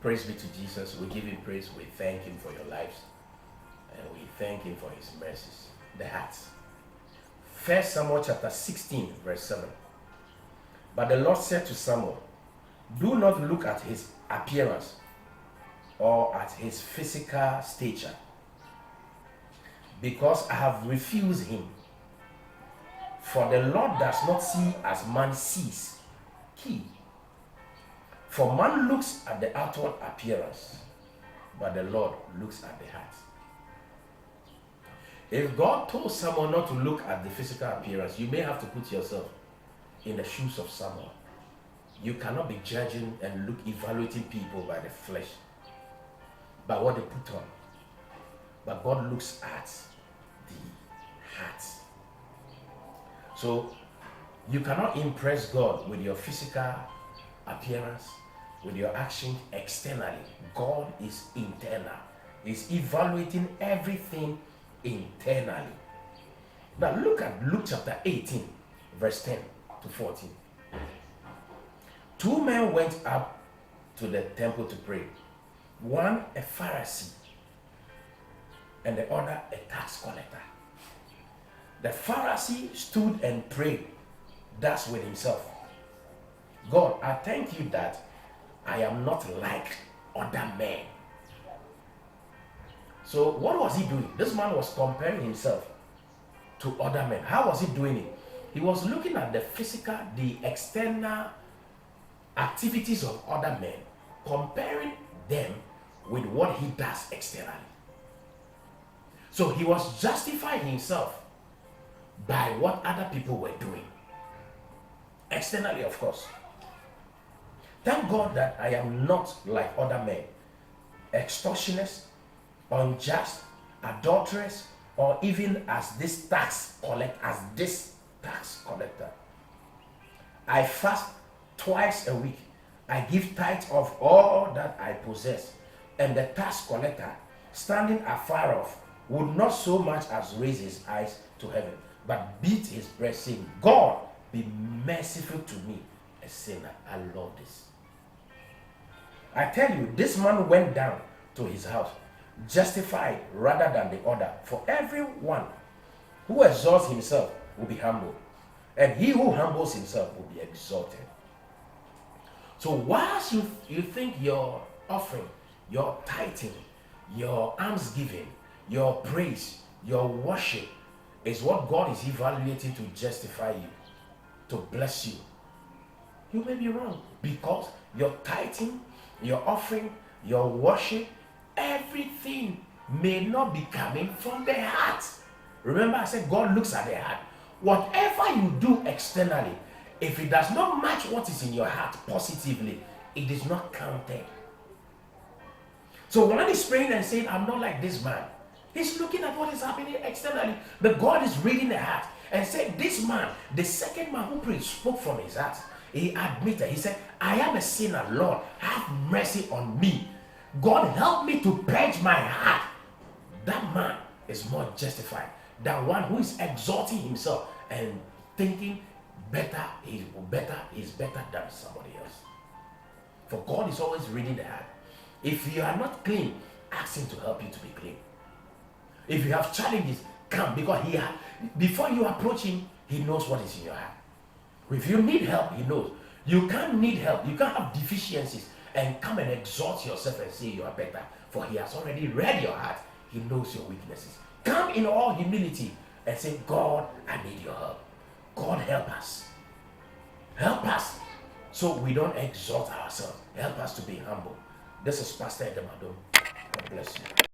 Praise be to Jesus. We give him praise. We thank him for your lives. And we thank him for his mercies. The hearts. 1 Samuel chapter 16, verse 7. But the Lord said to Samuel, do not look at his appearance or at his physical stature, because I have refused him. For the Lord does not see as man sees. Key. For man looks at the outward appearance, but the Lord looks at the heart. If God told someone not to look at the physical appearance, you may have to put yourself in the shoes of someone. You cannot be judging and evaluating people by the flesh, by what they put on. But God looks at the heart. So you cannot impress God with your physical appearance, with your action externally. God is internal. He's evaluating everything internally. Now look at Luke chapter 18, verse 10 to 14. Two men went up to the temple to pray. One a Pharisee and the other a tax collector. The Pharisee stood and prayed thus with himself. God, I thank you that I am not like other men. So what was he doing? This man was comparing himself to other men. How was he doing it? He was looking at the physical, the external activities of other men, comparing them with what he does externally. So he was justifying himself by what other people were doing. Externally, of course. Thank God that I am not like other men, extortioners, unjust, adulterers, or even as this tax collector. I fast twice a week. I give tithe of all that I possess. And the tax collector, standing afar off, would not so much as raise his eyes to heaven, but beat his breast, saying, God, be merciful to me, a sinner. I love this. I tell you, this man went down to his house, justified rather than the other. For everyone who exalts himself will be humbled, and he who humbles himself will be exalted. So whilst you think your offering, your tithing, your almsgiving, your praise, your worship is what God is evaluating to justify you, to bless you, you may be wrong, because your tithing, your offering, your worship, everything may not be coming from the heart. Remember, I said God looks at the heart. Whatever you do externally, if it does not match what is in your heart positively, it is not counted. So one is praying and saying, I'm not like this man. He's looking at what is happening externally, but God is reading the heart and said, this man, the second man who prayed, spoke from his heart. He admitted, he said, I am a sinner, Lord, have mercy on me. God, help me to purge my heart. That man is more justified than one who is exalting himself and thinking he's better than somebody else. For God is always reading the heart. If you are not clean, ask him to help you to be clean. If you have challenges, come, because before you approach him, he knows what is in your heart. If you need help, he knows. You can't need help. You can't have deficiencies and come and exalt yourself and say you are better. For he has already read your heart. He knows your weaknesses. Come in all humility and say, God, I need your help. God, help us. Help us so we don't exalt ourselves. Help us to be humble. This is Pastor Edemadom. God bless you.